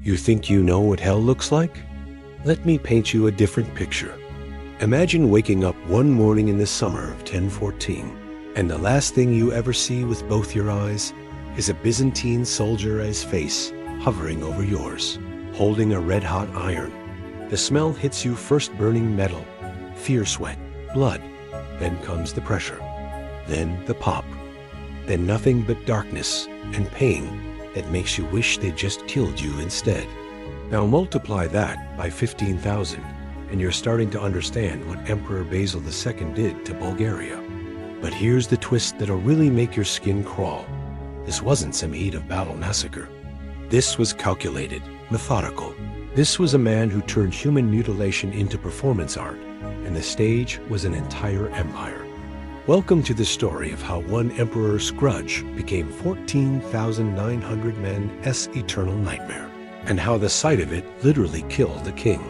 You think you know what hell looks like? Let me paint you a different picture. Imagine waking up one morning in the summer of 1014, and the last thing you ever see with both your eyes is a Byzantine soldier's face hovering over yours, holding a red-hot iron. The smell hits you, first burning metal, fear sweat, blood. Then comes the pressure. Then the pop. Then nothing but darkness and pain that makes you wish they'd just killed you instead. Now multiply that by 15,000, and you're starting to understand what Emperor Basil II did to Bulgaria. But here's the twist that'll really make your skin crawl. This wasn't some heat of battle massacre. This was calculated, methodical. This was a man who turned human mutilation into performance art, and the stage was an entire empire. Welcome to the story of how one emperor's grudge became 14,900 men's eternal nightmare, and how the sight of it literally killed a king.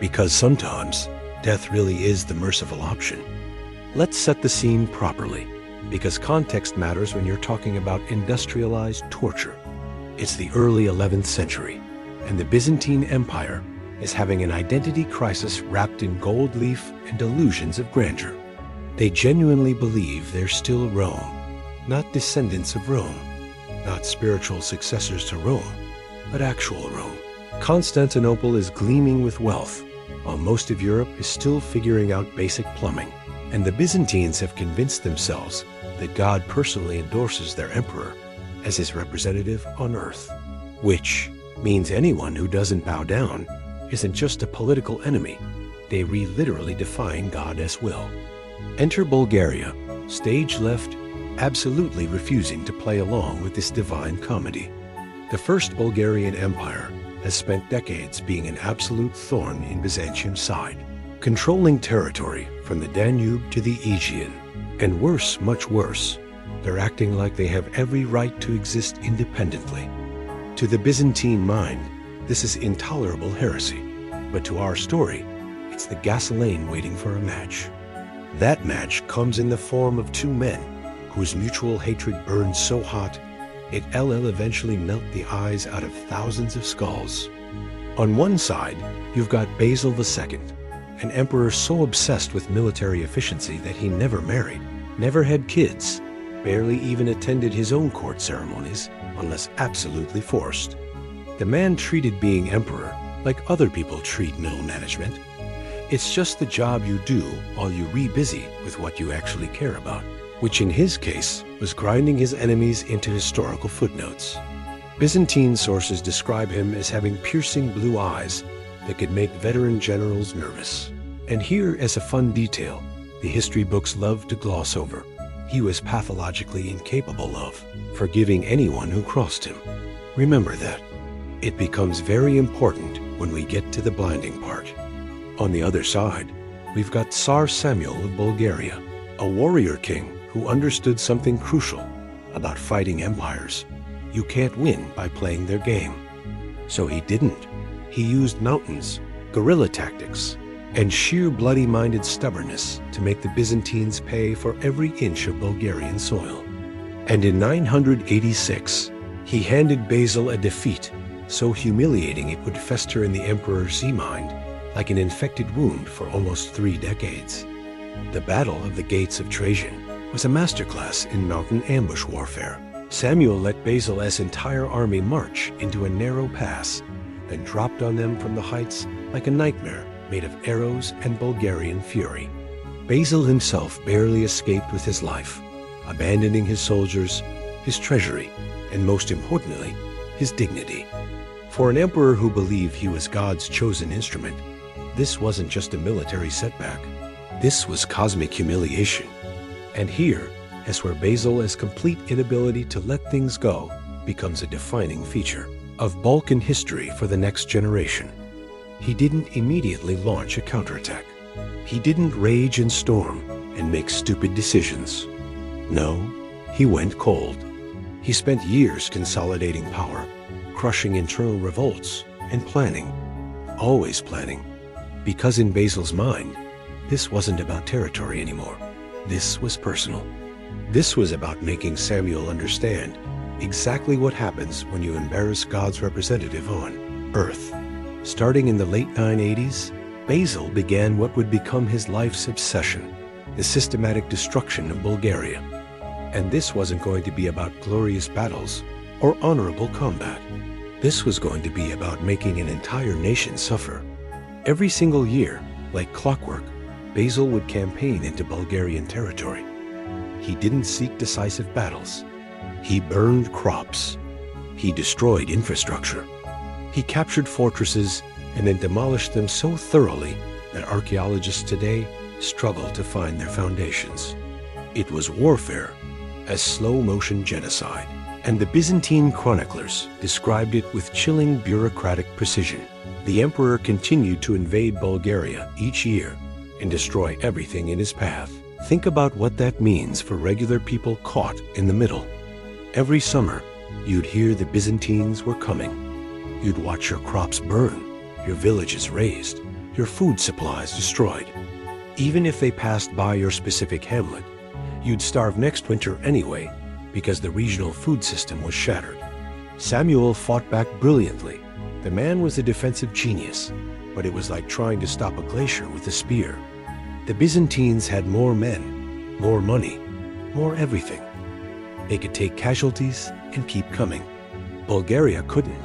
Because sometimes, death really is the merciful option. Let's set the scene properly, because context matters when you're talking about industrialized torture. It's the early 11th century, and the Byzantine Empire is having an identity crisis wrapped in gold leaf and illusions of grandeur. They genuinely believe they're still Rome, not descendants of Rome, not spiritual successors to Rome, but actual Rome. Constantinople is gleaming with wealth, while most of Europe is still figuring out basic plumbing, and the Byzantines have convinced themselves that God personally endorses their emperor as his representative on earth, which means anyone who doesn't bow down isn't just a political enemy, they literally defying God's will. Enter Bulgaria, stage left, absolutely refusing to play along with this divine comedy. The First Bulgarian Empire has spent decades being an absolute thorn in Byzantium's side, controlling territory from the Danube to the Aegean. And worse, much worse, they're acting like they have every right to exist independently. To the Byzantine mind, this is intolerable heresy, but to our story, it's the gasoline waiting for a match. That match comes in the form of two men whose mutual hatred burns so hot it'll eventually melt the eyes out of thousands of skulls. On one side, you've got Basil II, an emperor so obsessed with military efficiency that he never married, never had kids, barely even attended his own court ceremonies unless absolutely forced. The man treated being emperor like other people treat middle management. It's just the job you do while you busy with what you actually care about, which in his case was grinding his enemies into historical footnotes. Byzantine sources describe him as having piercing blue eyes that could make veteran generals nervous. And here, as a fun detail, the history books love to gloss over, he was pathologically incapable of forgiving anyone who crossed him. Remember that. It becomes very important when we get to the blinding part. On the other side, we've got Tsar Samuel of Bulgaria, a warrior king who understood something crucial about fighting empires. You can't win by playing their game. So he didn't. He used mountains, guerrilla tactics, and sheer bloody-minded stubbornness to make the Byzantines pay for every inch of Bulgarian soil. And in 986, he handed Basil a defeat so humiliating it would fester in the emperor's mind like an infected wound for almost 3 decades. The Battle of the Gates of Trajan was a masterclass in mountain ambush warfare. Samuel let Basil's entire army march into a narrow pass, then dropped on them from the heights like a nightmare made of arrows and Bulgarian fury. Basil himself barely escaped with his life, abandoning his soldiers, his treasury, and most importantly, his dignity. For an emperor who believed he was God's chosen instrument, this wasn't just a military setback. This was cosmic humiliation. And here is where Basil's complete inability to let things go becomes a defining feature of Balkan history for the next generation. He didn't immediately launch a counterattack. He didn't rage and storm and make stupid decisions. No, he went cold. He spent years consolidating power, crushing internal revolts, and planning, always planning. Because in Basil's mind, this wasn't about territory anymore. This was personal. This was about making Samuel understand exactly what happens when you embarrass God's representative on. Earth. Starting in the late 980s, Basil began what would become his life's obsession, the systematic destruction of Bulgaria. And this wasn't going to be about glorious battles or honorable combat. This was going to be about making an entire nation suffer. Every single year, like clockwork, Basil would campaign into Bulgarian territory. He didn't seek decisive battles. He burned crops. He destroyed infrastructure. He captured fortresses and then demolished them so thoroughly that archaeologists today struggle to find their foundations. It was warfare, a slow-motion genocide, and the Byzantine chroniclers described it with chilling bureaucratic precision. The emperor continued to invade Bulgaria each year and destroy everything in his path. Think about what that means for regular people caught in the middle. Every summer, you'd hear the Byzantines were coming. You'd watch your crops burn, your villages razed, your food supplies destroyed. Even if they passed by your specific hamlet, you'd starve next winter anyway because the regional food system was shattered. Samuel fought back brilliantly. The man was a defensive genius, but it was like trying to stop a glacier with a spear. The Byzantines had more men, more money, more everything. They could take casualties and keep coming. Bulgaria couldn't.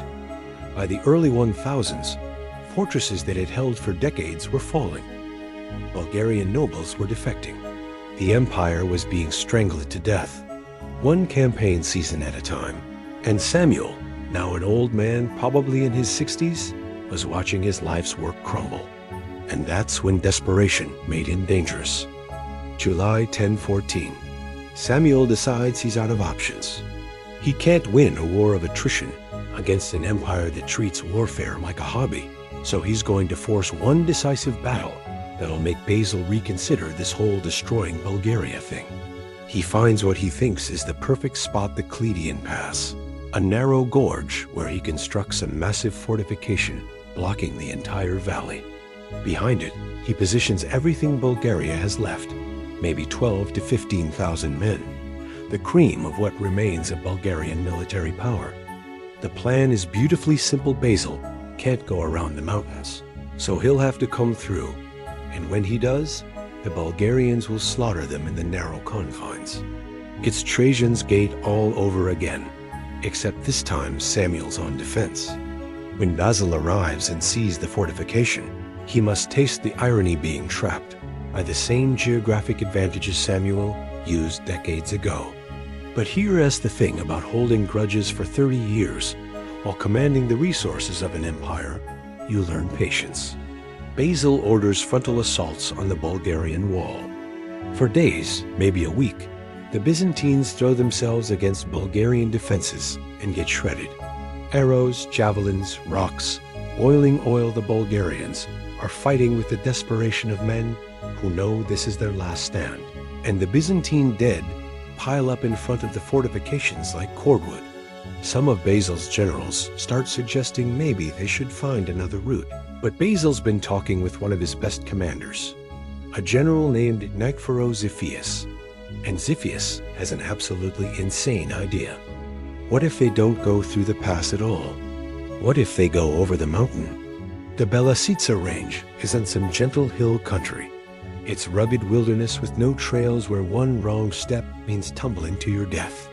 By the early 1000s, fortresses that had held for decades were falling. Bulgarian nobles were defecting. The empire was being strangled to death, one campaign season at a time. And Samuel, now an old man, probably in his 60s, was watching his life's work crumble. And that's when desperation made him dangerous. July 1014. Samuel decides he's out of options. He can't win a war of attrition against an empire that treats warfare like a hobby. So he's going to force one decisive battle that'll make Basil reconsider this whole destroying Bulgaria thing. He finds what he thinks is the perfect spot, the Kleidion Pass, a narrow gorge where he constructs a massive fortification blocking the entire valley. Behind it, he positions everything Bulgaria has left, maybe 12 to 15,000 men, the cream of what remains of Bulgarian military power. The plan is beautifully simple. Basil can't go around the mountains, so he'll have to come through, and when he does, the Bulgarians will slaughter them in the narrow confines. It's Trajan's Gate all over again, except this time Samuel's on defense. When Basil arrives and sees the fortification, he must taste the irony being trapped by the same geographic advantages Samuel used decades ago. But here is the thing about holding grudges for 30 years while commanding the resources of an empire: you learn patience. Basil orders frontal assaults on the Bulgarian wall. For days, maybe a week, the Byzantines throw themselves against Bulgarian defenses and get shredded. Arrows, javelins, rocks, boiling oil. The Bulgarians are fighting with the desperation of men who know this is their last stand. And the Byzantine dead pile up in front of the fortifications like cordwood. Some of Basil's generals start suggesting maybe they should find another route. But Basil's been talking with one of his best commanders, a general named Xiphias. And Xiphias has an absolutely insane idea. What if they don't go through the pass at all? What if they go over the mountain? The Belasitsa range is in some gentle hill country. It's rugged wilderness with no trails where one wrong step means tumbling to your death.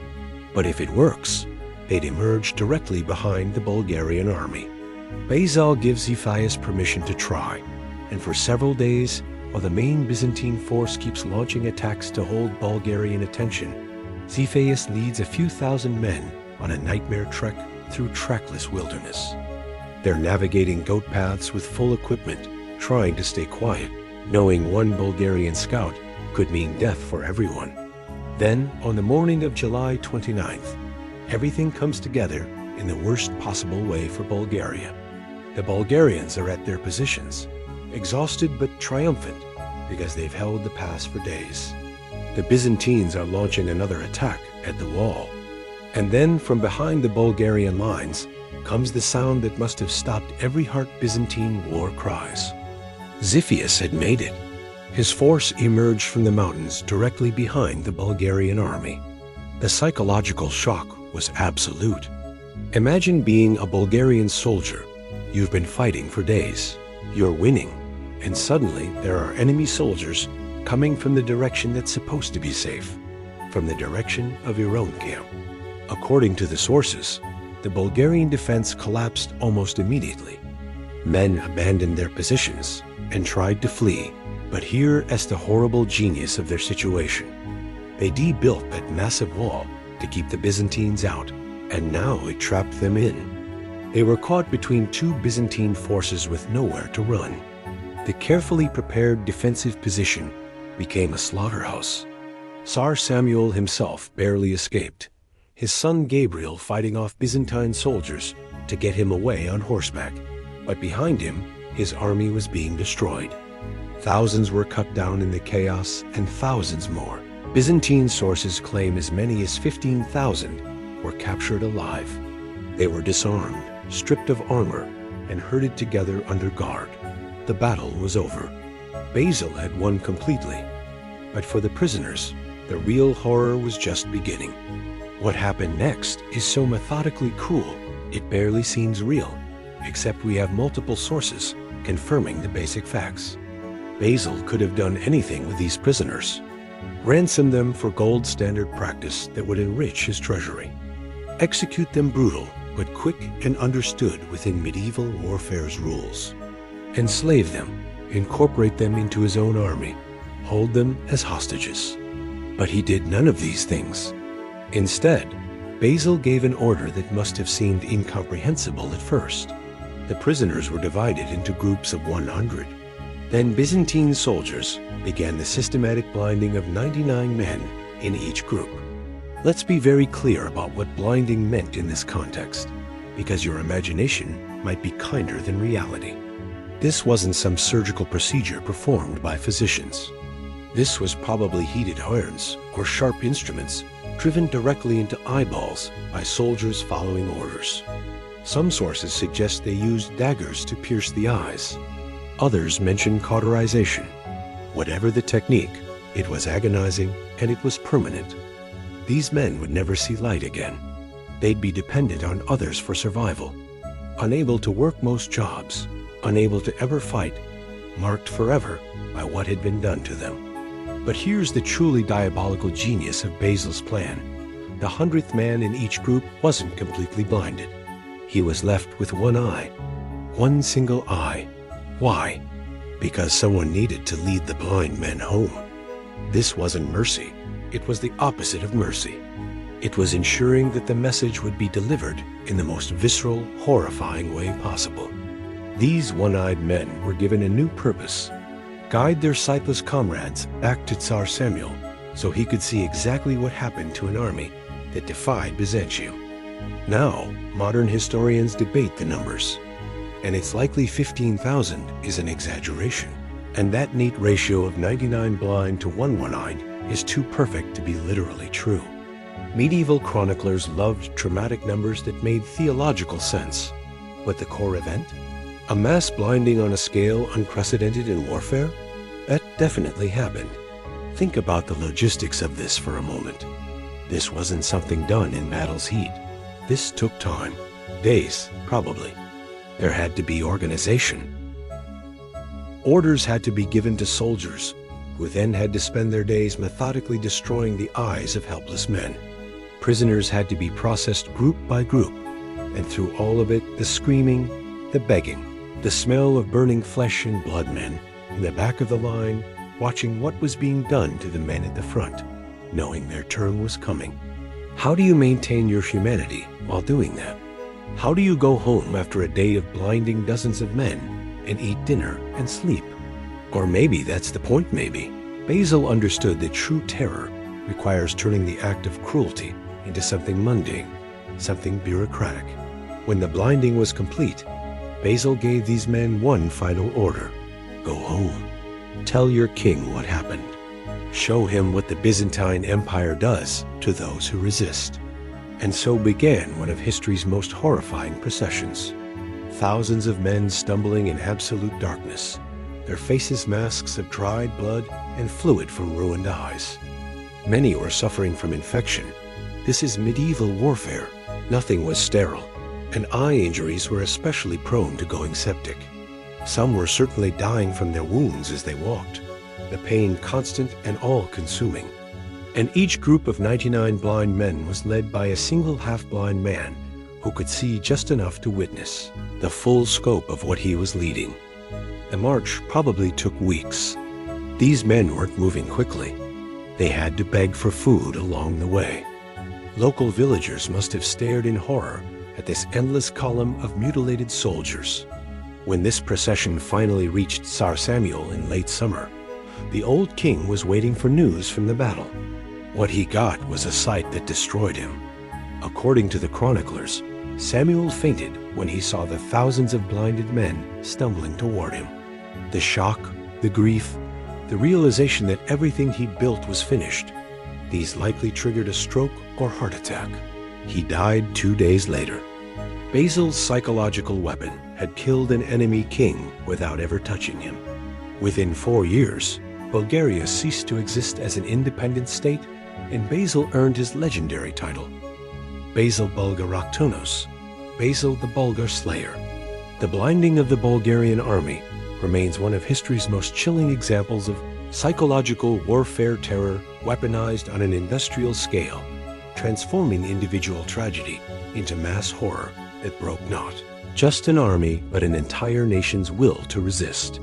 But if it works, they'd emerge directly behind the Bulgarian army. Basil gives Xiphias permission to try, and for several days, while the main Byzantine force keeps launching attacks to hold Bulgarian attention, Xiphias leads a few thousand men on a nightmare trek through trackless wilderness. They're navigating goat paths with full equipment, trying to stay quiet, knowing one Bulgarian scout could mean death for everyone. Then, on the morning of July 29th, everything comes together in the worst possible way for Bulgaria. The Bulgarians are at their positions, exhausted but triumphant because they've held the pass for days. The Byzantines are launching another attack at the wall. And then from behind the Bulgarian lines comes the sound that must have stopped every heart Byzantine war cries. Xiphias had made it. His force emerged from the mountains directly behind the Bulgarian army. The psychological shock was absolute. Imagine being a Bulgarian soldier You've been fighting for days. You're winning. And suddenly there are enemy soldiers coming from the direction that's supposed to be safe, from the direction of your own camp. According to the sources, the Bulgarian defense collapsed almost immediately. Men abandoned their positions and tried to flee, but here is the horrible genius of their situation. They built that massive wall to keep the Byzantines out, and now it trapped them in. They were caught between two Byzantine forces with nowhere to run. The carefully prepared defensive position became a slaughterhouse. Tsar Samuel himself barely escaped, his son Gabriel fighting off Byzantine soldiers to get him away on horseback. But behind him, his army was being destroyed. Thousands were cut down in the chaos, and thousands more. Byzantine sources claim as many as 15,000 were captured alive. They were disarmed, stripped of armor, and herded together under guard. The battle was over. Basil had won completely. But for the prisoners, the real horror was just beginning. What happened next is so methodically cool, it barely seems real, except we have multiple sources confirming the basic facts. Basil could have done anything with these prisoners. Ransom them for gold standard practice that would enrich his treasury. Execute them brutal, but quick and understood within medieval warfare's rules. Enslave them, incorporate them into his own army, hold them as hostages. But he did none of these things. Instead, Basil gave an order that must have seemed incomprehensible at first. The prisoners were divided into groups of 100. Then Byzantine soldiers began the systematic blinding of 99 men in each group. Let's be very clear about what blinding meant in this context, because your imagination might be kinder than reality. This wasn't some surgical procedure performed by physicians. This was probably heated irons or sharp instruments driven directly into eyeballs by soldiers following orders. Some sources suggest they used daggers to pierce the eyes. Others mention cauterization. Whatever the technique, it was agonizing and it was permanent. These men would never see light again. They'd be dependent on others for survival, unable to work most jobs, unable to ever fight, marked forever by what had been done to them. But here's the truly diabolical genius of Basil's plan. The 100th man in each group wasn't completely blinded. He was left with one eye, one single eye. Why? Because someone needed to lead the blind men home. This wasn't mercy. It was the opposite of mercy. It was ensuring that the message would be delivered in the most visceral, horrifying way possible. These one-eyed men were given a new purpose: guide their sightless comrades back to Tsar Samuel so he could see exactly what happened to an army that defied Byzantium. Now, modern historians debate the numbers, and it's likely 15,000 is an exaggeration, and that neat ratio of 99 blind to 1 one-eyed is too perfect to be literally true. Medieval chroniclers loved dramatic numbers that made theological sense. But the core event? A mass blinding on a scale unprecedented in warfare? That definitely happened. Think about the logistics of this for a moment. This wasn't something done in battle's heat. This took time. Days, probably. There had to be organization. Orders had to be given to soldiers, who then had to spend their days methodically destroying the eyes of helpless men. Prisoners had to be processed group by group, and through all of it, the screaming, the begging, the smell of burning flesh and blood, men in the back of the line watching what was being done to the men at the front, knowing their turn was coming. How do you maintain your humanity while doing that? How do you go home after a day of blinding dozens of men and eat dinner and sleep? Or maybe that's the point, maybe. Basil understood that true terror requires turning the act of cruelty into something mundane, something bureaucratic. When the blinding was complete, Basil gave these men one final order: go home. Tell your king what happened. Show him what the Byzantine Empire does to those who resist. And so began one of history's most horrifying processions. Thousands of men stumbling in absolute darkness, their faces masks of dried blood and fluid from ruined eyes. Many were suffering from infection. This is medieval warfare. Nothing was sterile. and eye injuries were especially prone to going septic. Some were certainly dying from their wounds as they walked, the pain constant and all-consuming. And each group of 99 blind men was led by a single half-blind man who could see just enough to witness the full scope of what he was leading. The march probably took weeks. These men weren't moving quickly. They had to beg for food along the way. Local villagers must have stared in horror at this endless column of mutilated soldiers. When this procession finally reached Tsar Samuel in late summer, the old king was waiting for news from the battle. What he got was a sight that destroyed him. According to the chroniclers, Samuel fainted when he saw the thousands of blinded men stumbling toward him. The shock, the grief, the realization that everything he built was finished, these likely triggered a stroke or heart attack. He died 2 days later. Basil's psychological weapon had killed an enemy king without ever touching him. Within 4 years, Bulgaria ceased to exist as an independent state, and Basil earned his legendary title, Basil Bulgaraktonos, Basil the Bulgar Slayer. The blinding of the Bulgarian army remains one of history's most chilling examples of psychological warfare terror weaponized on an industrial scale, transforming individual tragedy into mass horror that broke not just an army but an entire nation's will to resist.